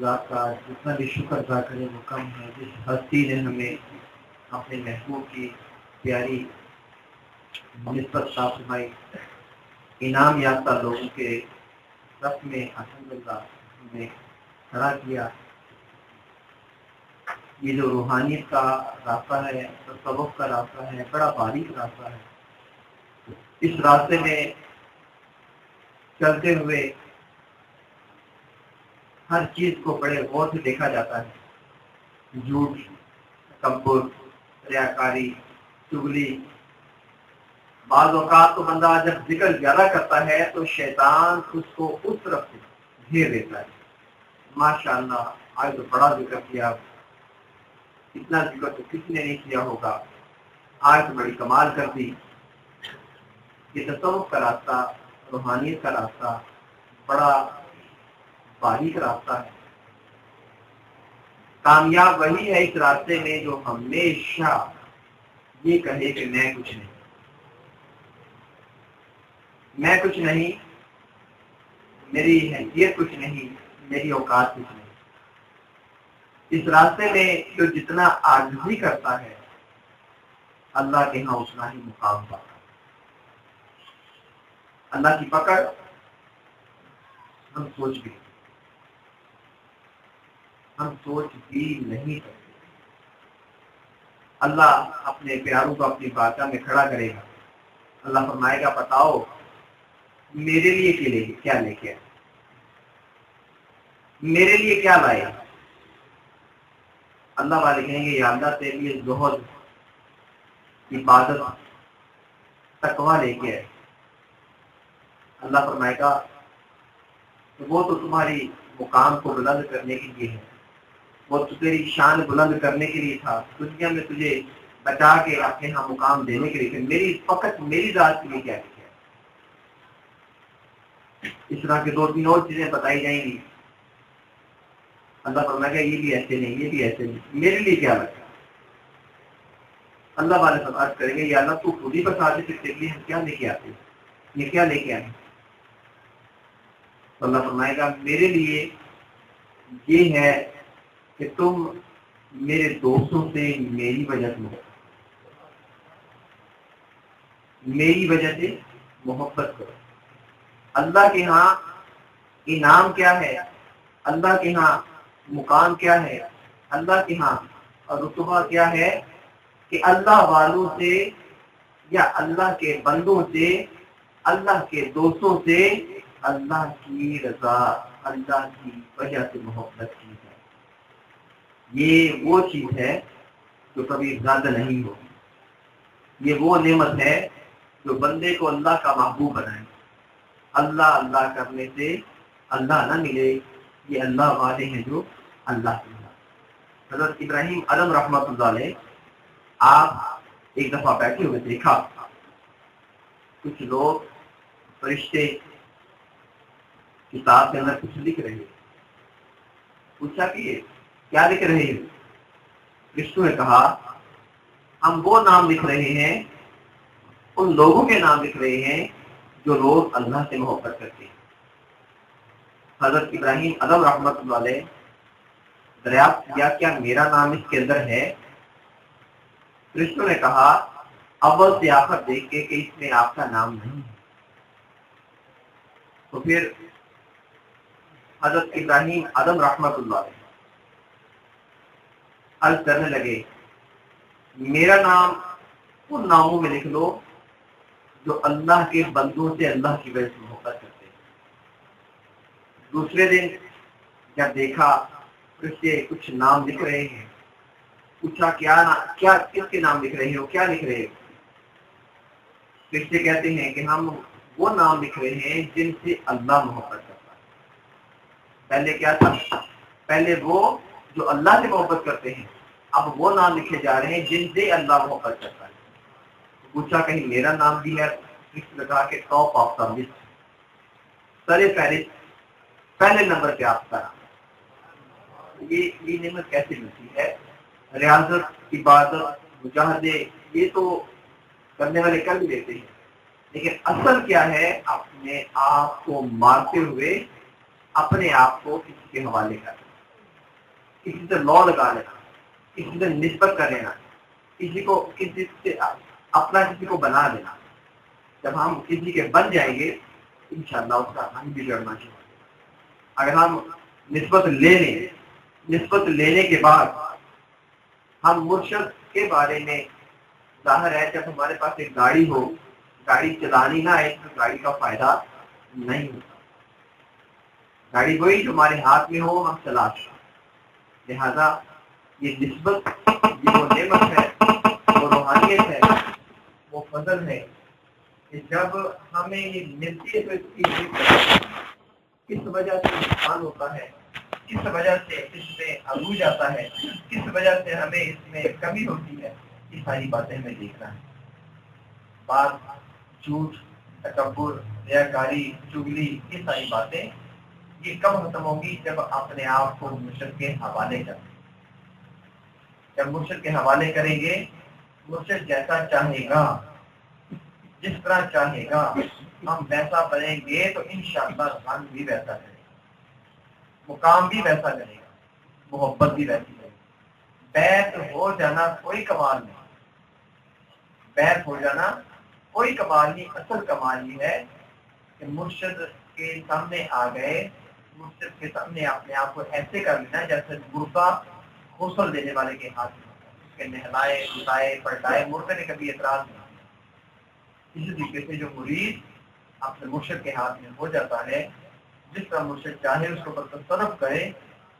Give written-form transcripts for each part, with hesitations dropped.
ذات کا جتنا بھی شکر ادا کرے وہ کم ہے، جس ہستی نے ہمیں اپنے محبوب کی پیاری نسبت عطا فرمائی، انعام یافتہ لوگوں کے رف میں الحمدللہ ہمیں کھڑا کیا۔ یہ جو روحانیت کا راستہ ہے، تصوف کا راستہ ہے، بڑا باریک راستہ ہے۔ اس راستے میں چلتے ہوئے ہر چیز کو بڑے غور سے دیکھا جاتا ہے، جھوٹ، تکبر، ریاکاری، چغلی۔ بعض اوقات تو بندہ جب ذکر زیادہ کرتا ہے تو شیطان اس کو اس طرف سے گھیر دیتا ہے۔ ماشاءاللہ آج تو بڑا ذکر کیا، اتنا ذکر تو کسی نے نہیں کیا ہوگا، آج تو بڑی کمال کر دی۔ یہ تصوف کا راستہ، روحانیت کا راستہ بڑا باریک راستہ ہے۔ کامیاب وہی ہے اس راستے میں جو ہمیشہ یہ کہے کہ میں کچھ نہیں، میں کچھ نہیں، میری حیثیت کچھ نہیں، میری اوقات کچھ نہیں۔ اس راستے میں جو جتنا عاجزی کرتا ہے اللہ کے ہاں اتنا ہی مقام پاتا ہے۔ اللہ کی پکڑ ہم سوچ بھی نہیں سکتے۔ اللہ اپنے پیاروں کو اپنی بارگاہ میں کھڑا کرے گا، اللہ فرمائے گا بتاؤ میرے لیے کیا لے کے آئے، میرے لیے کیا لائے۔ اللہ والے کہیں گے یا اللہ تیرے لیے زہد، عبادت، تقویٰ لے کے آئے۔ اللہ فرمائے گا وہ تو تمہاری مقام کو بلند کرنے کے لیے ہے، وہ تو تیری شان بلند کرنے کے لیے تھا، دنیا میں تجھے بچا کے اپنے ہاں مقام دینے کے لیے، میری فقط میری ذات کے لیے کیا لکھا ہے۔ اس طرح کے 2-3 اور چیزیں بتائی جائیں گی۔ اللہ فرمائے گا یہ بھی ایسے نہیں، یہ بھی ایسے نہیں، میرے لیے کیا لگا۔ اللہ والے سب عرض کریں گے یا اللہ تو خود ہی بتا دے کہ تیرے لیے ہم کیا لے کے آتے ہیں، یہ کیا لے کے آئے۔ تو اللہ فرمائے گا میرے لیے یہ ہے کہ تم میرے دوستوں سے میری وجہ سے محبت کرو۔ اللہ کے ہاں انعام کیا ہے، اللہ کے ہاں مقام کیا ہے، اللہ کے ہاں رتبہ کیا ہے کہ اللہ والوں سے یا اللہ کے بندوں سے، اللہ کے دوستوں سے اللہ کی رضا، اللہ کی وجہ سے محبت کی ہے۔ یہ وہ چیز ہے جو کبھی زیادہ نہیں ہوگی، یہ وہ نعمت ہے جو بندے کو اللہ کا محبوب بنائے۔ اللہ کرنے سے اللہ نہ ملے، یہ اللہ والے ہیں جو اللہ کے ہیں۔ حضرت ابراہیم علیہ رحمۃ اللہ علیہ، آپ ایک دفعہ بیٹھے ہوئے دیکھا کچھ لوگ فرشتے کتاب کے اندر کچھ لکھ رہے ہیں، پوچھا کہ یہ کیا لکھ رہے ہیں؟ فرشتوں نے کہا ہم وہ نام لکھ رہے ہیں، ان لوگوں کے نام لکھ رہے ہیں جو لوگ اللہ سے محبت کرتے ہیں۔ حضرت ابراہیم علیہ رحمۃ اللہ علیہ دریافت کیا کیا میرا نام اس کے اندر ہے؟ فرشتوں نے کہا اول سے آخر دیکھ کے کہ اس میں آپ کا نام نہیں ہے۔ تو پھر حضرت ابراہیم علیہ رحمۃ اللہ علیہ عرض کرنے لگے میرا نام ان ناموں میں لکھ لو جو اللہ کے بندوں سے اللہ کی وجہ سے محبت کرتے ہیں۔ دوسرے دن جب دیکھا فرشتے کچھ نام لکھ رہے ہیں، پوچھا کیا کس کے نام لکھ رہے ہو، کیا لکھ رہے ہو؟ فرشتے کہتے ہیں کہ ہم وہ نام لکھ رہے ہیں جن سے اللہ محبت کرتا ہے۔ پہلے کیا تھا؟ پہلے وہ جو اللہ سے محبت کرتے ہیں، اب وہ نام لکھے جا رہے ہیں جن سے اللہ محبت کرتا ہے۔ پوچھا کہیں میرا نام بھی ہے؟ فرشتے نے کہا کہ ٹاپ آف دا لسٹ، سرے فہرست پہلے نمبر پہ آپ کا نام۔ یہ نعمت کیسے ملتی ہے؟ ریاضت، عبادت، مجاہدے یہ تو کرنے والے کر بھی لیتے ہیں، لیکن اصل کیا ہے؟ اپنے آپ کو مارتے ہوئے اپنے آپ کو کسی کے حوالے کرنا، کسی سے لو لگا لینا، کسی سے نسبت کر لینا، کسی سے اپنا کسی کو بنا دینا۔ جب ہم کسی کے بن جائیں گے انشاءاللہ اس کا ہم بگڑنا چاہیے۔ اگر ہم نسبت لے لیں، نسبت لینے کے بعد ہم مرشد کے بارے میں، ظاہر ہے جب ہمارے پاس ایک گاڑی ہو، گاڑی چلانی نہ آئے تو گاڑی کا فائدہ نہیں ہوتا۔ گاڑی وہی جو ہمارے ہاتھ میں ہو ہم چلا سکیں۔ لہذا یہ نسبت، یہ وہ نعمت ہے، وہ روحانیت ہے، وہ فضل ہے کہ جب ہمیں یہ ملتی ہے تو اس کی کس وجہ سے نقصان ہوتا ہے، کس وجہ سے اس میں عروج آتا ہے، کس وجہ سے ہمیں اس میں کمی ہوتی ہے، یہ ساری باتیں ہمیں دیکھنا ہے۔ بات، جھوٹ، تکبر، ریاکاری، چگلی، یہ ساری باتیں یہ کب ختم ہوگی؟ جب اپنے آپ کو مرشد کے حوالے کریں۔ جب مرشد کے حوالے کریں گے، مرشد جیسا چاہے گا، جس طرح چاہے گا ہم ویسا بنیں گے تو انشاءاللہ رحمان بھی ویسا کرے گا، مقام بھی ویسا کرے گا، محبت بھی ویسی کرے گا۔ بیعت ہو جانا کوئی کمال نہیں، بیعت ہو جانا کوئی کمال نہیں۔ اصل کمال یہ ہے کہ مرشد کے سامنے آ گئے، مرشد کے سامنے اپنے آپ کو ایسے کر لینا جیسے مرغا غسل دینے والے کے ہاتھ میں، اس کے نہلائے، اٹھائے، پلٹائے، مرغے نے کبھی اعتراض نہیں۔ اسی طریقے سے جو مرید اپنے مرشد کے ہاتھ میں ہو جاتا ہے، جس طرح مرشد چاہے اس کو تصرف کرے،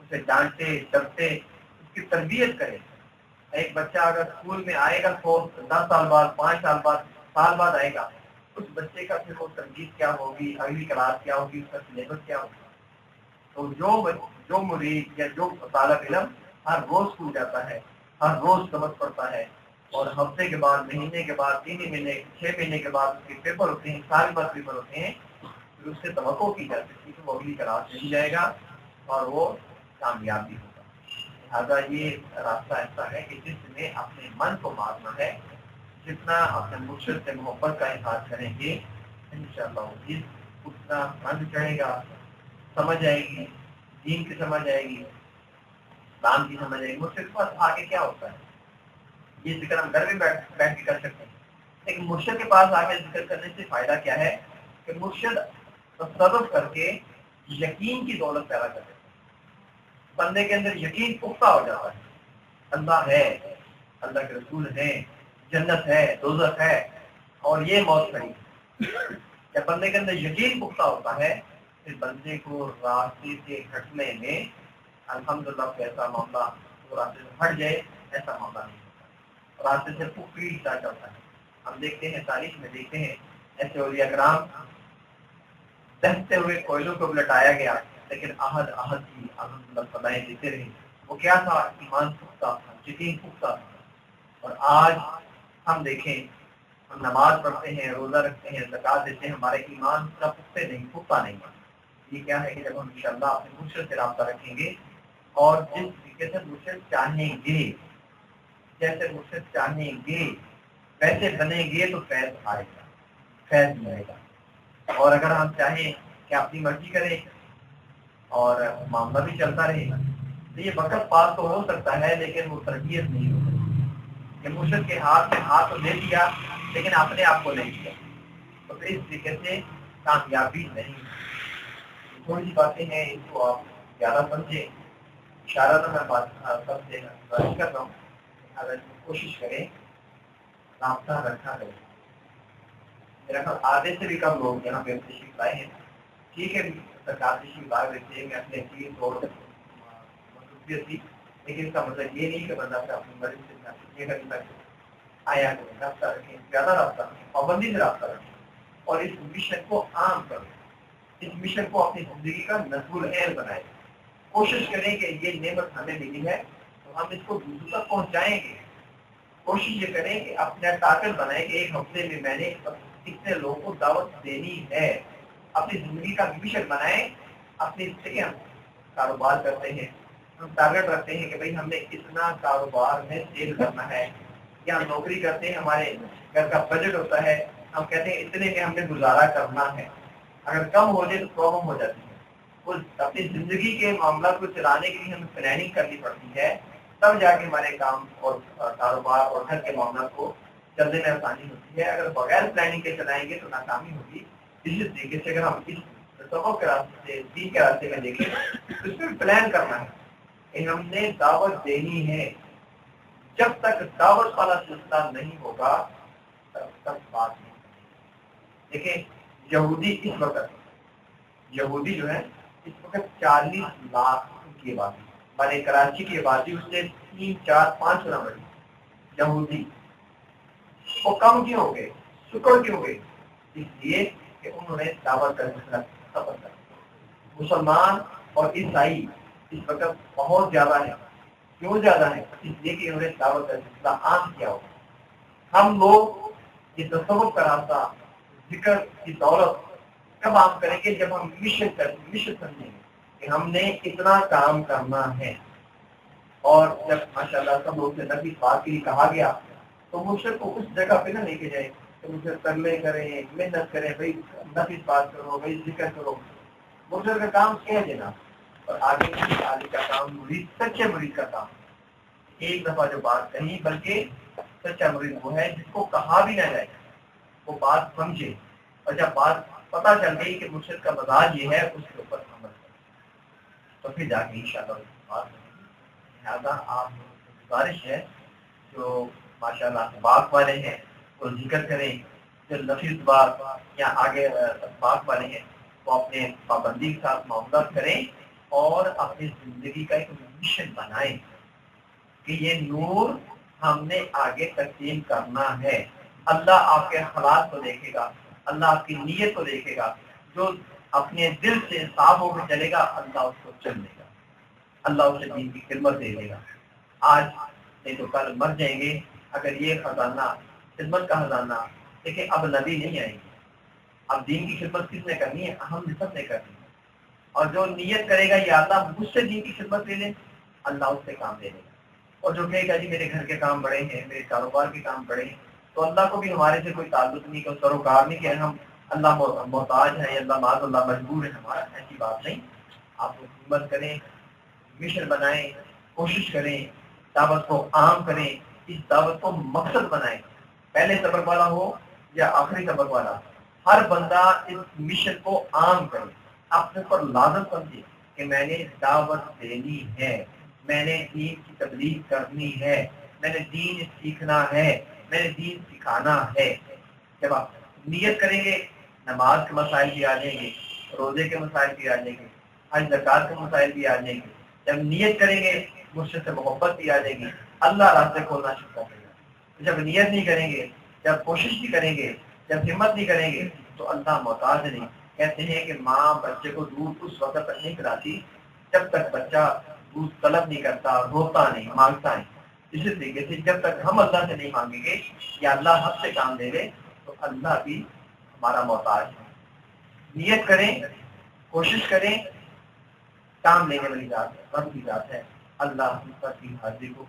اسے ڈانٹے، ڈپٹے، اس کی تربیت کرے۔ ایک بچہ اگر اسکول میں آئے گا تو 10 سال بعد، 5 سال بعد آئے گا، اس بچے کا پھر وہ تربیت کیا ہوگی، اگلی کلاس کیا ہوگی، اس کا سلیبس کیا ہوگا۔ تو جو مرید یا جو طالب علم ہر روز اسکول جاتا ہے، ہر روز سبق پڑھتا ہے، اور ہفتے کے بعد، مہینے کے بعد، 3 مہینے، 6 مہینے کے بعد اس کے پیپر ہوتے ہیں، سال بعد پیپر ہوتے ہیں، پھر اس سے توقع کی جاتی ہے کہ وہ اگلی کلاس میں ہی جائے گا اور وہ کامیاب بھی ہوگا۔ لہٰذا یہ راستہ ایسا ہے کہ جس میں اپنے من کو مارنا ہے، جتنا اپنے مرشد سے محبت کا اظہار کریں گے انشاءاللہ عزیز اتنا رنگ چڑھے گا، سمجھ آئے گی، دین کی سمجھ آئے گی، اسلام کی سمجھ آئے گی۔ مرشد کے پاس آگے کیا ہوتا ہے یہ ذکر ہم گھر میں بیٹھ کے کر سکتے ہیں، لیکن مرشد کے پاس آگے ذکر کرنے سے فائدہ کیا ہے کہ مرشد تصرف کر کے یقین کی دولت پیدا کر دیتا ہے۔ بندے کے اندر یقین پختہ ہو جاتا ہے، اللہ ہے، اللہ کے رسول ہیں، جنت ہے، دوزخ ہے، اور یہ موت کھڑی ہے۔ جب بندے کے اندر یقین پختہ ہوتا ہے پھر بندے کو راستے سے ہٹنے میں الحمدللہ ایسا معاملہ، وہ راستے سے ہٹ جائے ایسا معاملہ نہیں ہوتا، راستے سے پیڑتا چلتا ہے۔ ہم دیکھتے ہیں، تاریخ میں دیکھتے ہیں، ایسے اولیاء کرام دہتے ہوئے کوئلوں کو لٹایا گیا لیکن عہد کی الحمدللہ سزائیں دیتے رہے۔ وہ کیا تھا؟ ایمان پختہ تھا، یقین پختہ تھا۔ اور آج ہم دیکھیں، ہم نماز پڑھتے ہیں، روزہ رکھتے ہیں، زکات دیتے ہیں، ہمارے ایمان اتنا پختہ نہیں ہے۔ یہ کیا ہے کہ جب ہم انشاءاللہ اپنے مرشد سے رابطہ رکھیں گے اور جس طریقے سے مرشد چاہیں گے، جیسے مرشد چاہیں گے ویسے بنیں گے تو فیض آئے گا، فیض ملے گا۔ اور اگر ہم چاہیں کہ اپنی مرضی کریں اور معاملہ بھی چلتا رہے تو یہ وقت پاس تو ہو سکتا ہے لیکن وہ تربیت نہیں ہو سکتی۔ کہ مرشد کے ہاتھ میں ہاتھ تو دے دیا لیکن اپنے آپ کو نہیں دیا تو پھر اس طریقے سے کامیابی نہیں۔ تھوڑی سی باتیں ہیں، اس کو آپ زیادہ سمجھیں، اشارہ تو میں بات سب سے کر رہا ہوں، اگر کوشش کریں رابطہ رکھا کریں۔ میرا خیال آدھے سے بھی کم لوگ یہاں پہ تشریف لائے ہیں، ٹھیک ہے سرکار تشریف لائے رہتے ہیں، میں اپنے چیز اور مصروفیت تھی، لیکن اس کا مطلب یہ نہیں کہ بندہ پھر اپنی مرضی سے آیا کریں، رابطہ رکھیں، زیادہ رابطہ رکھیں، پابندی سے رابطہ رکھیں، اور اس مشن کو عام کریں، اس مشن کو اپنی زندگی کا نصب العین بنائیں۔ کوشش کریں کہ یہ نعمت ہمیں ملی ہے تو ہم اس کو دوسروں تک پہنچائیں گے۔ کوشش یہ کریں کہ اپنا ٹارگیٹ بنائیں کہ ایک ہفتے میں نے کتنے لوگوں کو دعوت دینی ہے، اپنی زندگی کا مشن بنائیں۔ اپنی سے ہم کاروبار کرتے ہیں، ہم ٹارگیٹ رکھتے ہیں کہ بھئی ہم نے اتنا کاروبار میں سیل کرنا ہے، یا ہم نوکری کرتے ہیں، ہمارے گھر کا بجٹ ہوتا ہے ہم کہتے ہیں اتنے میں ہم نے گزارا کرنا ہے، اگر کم ہو جائے تو پرابلم ہو جاتی ہے. وہ اپنی زندگی کے معاملات کو چلانے کے لیے ہمیں پلاننگ کرنی پڑتی ہے، تب جا کے ہمارے کام اور کاروبار اور گھر کے معاملات کو چلنے میں آسانی ہوتی ہے. اگر بغیر پلاننگ کے چلائیں گے تو ناکامی ہوگی. اسی طریقے سے اگر ہم اس تصوف کے راستے سے دین کے راستے میں دیکھیں تو اس میں پلان کرنا ہے کہ ہم نے دعوت دینی ہے. جب تک دعوت والا سلسلہ نہیں ہوگا تب تک بات نہیں. دیکھیں یہودی اس وقت یہودی جو ہے اس وقت 40 لاکھ کی آبادی، ہمارے کراچی کی آبادی اس سے 3 4 5 گنا بڑی. یہودی وہ کم کیوں ہو گئے، شکر کیوں گئے؟ اس لیے کہ انہوں نے دعوت کا سلسلہ ختم کر دیا. مسلمان اور عیسائی اس وقت بہت زیادہ ہے. کیوں زیادہ ہے؟ اس لیے کہ انہوں نے دعوت کا سلسلہ عام کیا ہو. ہم لوگ یہ تصوف کا راستہ، ذکر کی دولت کب عام کریں گے؟ جب ہم مشن سمجھیں گے کہ ہم نے اتنا کام کرنا ہے. اور جب ماشاءاللہ سب لوگ سے نبی بات کے لیے کہا گیا تو مرشد کو اس جگہ پہ نہ لے کے جائے کہ مجھے ترلے کریں، محنت کریں، بھائی نبی بات کرو، بھائی ذکر کرو. مرشد کا کام کہہ دینا اور آگے کا کام مرید، سچے مرید کا کام. ایک دفعہ جو بات کہیں، بلکہ سچا مرید وہ ہے جس کو کہا بھی نہ جائے، وہ بات سمجھے، اور جب بات پتہ چل گئی کہ مرشد کا مزاج یہ ہے اس کے اوپر عمل کرے تو پھر جا کے انشاءاللہ بات کریں. لہٰذا آپ گزارش ہے جو ماشاءاللہ اسباق والے ہیں وہ ذکر کریں، جو نفی اسباق یا آگے اسباق والے ہیں وہ اپنے پابندی کے ساتھ معاملات کریں اور اپنی زندگی کا ایک مشن بنائیں کہ یہ نور ہم نے آگے تقسیم کرنا ہے. اللہ آپ کے حالات کو دیکھے گا، اللہ آپ کی نیت کو دیکھے گا. جو اپنے دل سے صاف ہو کے چلے گا اللہ اس کو چن لے گا، اللہ اسے دین کی خدمت دے دے گا. آج نہیں تو کل مر جائیں گے. اگر یہ خزانہ خدمت کا خزانہ، دیکھیں اب نبی نہیں آئیں گے، اب دین کی خدمت کس نے کرنی ہے؟ ہم سب نے کرنی ہے. اور جو نیت کرے گا یا اللہ مجھ سے دین کی خدمت لے لے، اللہ اس سے کام لے لے گا. اور جو کہے گا جی میرے گھر کے کام بڑے ہیں، میرے کاروبار کے کام بڑے ہیں، تو اللہ کو بھی ہمارے سے کوئی تعلق نہیں، کوئی سروکار نہیں کہ ہم اللہ محتاج ہے یا اللہ معاذ اللہ مجبور ہے ہمارا. ایسی بات نہیں. آپ حکومت کریں، مشن بنائیں، کوشش کریں، دعوت کو عام کریں، اس دعوت کو مقصد بنائیں. پہلے سبق والا ہو یا آخری سبق والا، ہر بندہ اس مشن کو عام کرے، اپنے پر لازم سمجھے کہ میں نے دعوت دینی ہے، میں نے دین کی تبلیغ کرنی ہے، میں نے دین سیکھنا ہے، میں نے دین سکھانا ہے. جب آپ نیت کریں گے نماز کے مسائل بھی آ جائیں گے، روزے کے مسائل بھی آ جائیں گے، حج زکات کے مسائل بھی آ جائیں گے. جب نیت کریں گے مرشد سے محبت بھی آ جائے گی، اللہ راستے کھولنا شروع کر دے گا. جب نیت نہیں کریں گے، جب کوشش نہیں کریں گے، جب ہمت نہیں کریں گے تو اللہ محتاج نہیں. کہتے ہیں کہ ماں بچے کو دودھ اس وقت تک نہیں پلاتی جب تک بچہ دودھ طلب نہیں کرتا، روتا نہیں، مانگتا نہیں. اسی طریقے سے جب تک ہم اللہ سے نہیں مانگیں گے یا اللہ ہم سے کام لے لے تو اللہ بھی ہمارا محتاج ہے. نیت کریں، کوشش کریں، کام لینے والی ذات ہے، رب کی ذات ہے. اللہ ہم سب کی حاضری کو